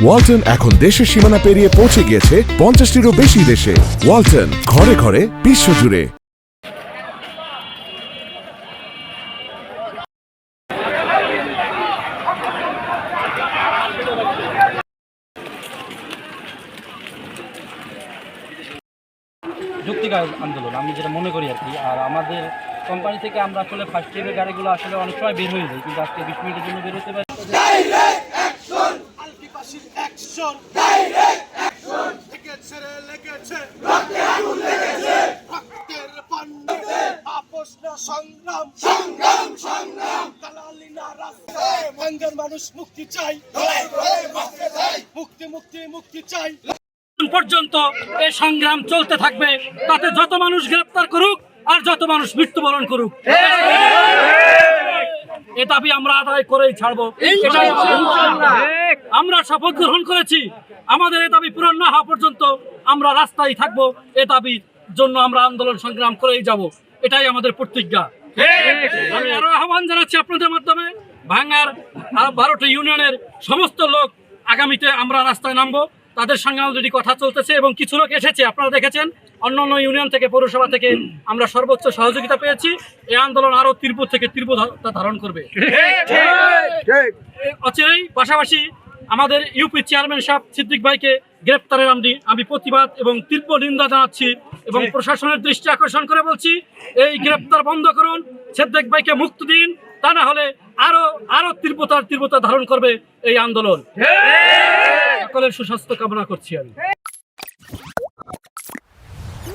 ওয়ালটন এখন দেশের সীমানা পেরিয়ে পৌঁছে গিয়েছে 50টিরও বেশি দেশে। ওয়ালটন, ঘরে ঘরে বিশ্বজুড়ে। যুক্তিকার আন্দোলন আমি যেটা মনে করি আর কি। আর আমাদের কোম্পানি থেকে আমরা আসলে ফার্স্ট ইয়ারের গাড়িগুলো আসলে অনেক সময় বের হয়ে যায়, কিন্তু আজকে 20 মিনিটের জন্য বের হতে পারি। মানুষ মুক্তি চাই, মুক্তি মুক্তি মুক্তি চাই। পর্যন্ত এই সংগ্রাম চলতে থাকবে, তাতে যত মানুষ গ্রেপ্তার করুক আর যত মানুষ মৃত্যুবরণ করুক, এ দাবি আমরা আদায় করেই ছাড়বো। আমরা শপথ গ্রহণ করেছি, আমাদের এ দাবি পূরণ না হওয়া পর্যন্ত আমরা রাস্তায় থাকবো। এ দাবির জন্য আমরা আন্দোলন সংগ্রাম করেই যাব, এটাই আমাদের প্রতিজ্ঞা। আমি আরো আহ্বান জানাচ্ছি আপনাদের মাধ্যমে, ভাঙ্গার 12টি ইউনিয়নের সমস্ত লোক আগামীতে আমরা রাস্তায় নামবো। তাদের সঙ্গে অলরেডি কথা চলতেছে এবং কিছু লোক এসেছে, আপনারা দেখেছেন। অন্যান্য ইউনিয়ন থেকে, পৌরসভা থেকে আমরা সর্বোচ্চ সহযোগিতা পেয়েছি। এই আন্দোলন আরো তীব্র থেকে তীব্রতা ধারণ করবে অচিরেই। পাশাপাশি আমাদের ইউপি চেয়ারম্যান সাহেব সিদ্দিক ভাইকে গ্রেপ্তারের আমি প্রতিবাদ এবং তীব্র নিন্দা জানাচ্ছি এবং প্রশাসনের দৃষ্টি আকর্ষণ করে বলছি, এই গ্রেপ্তার বন্ধ করুন, সিদ্দিক ভাইকে মুক্তি দিন, তা না হলে আরো তীব্রতা ধারণ করবে এই আন্দোলন। সকলের সুস্বাস্থ্য কামনা করছি আমি।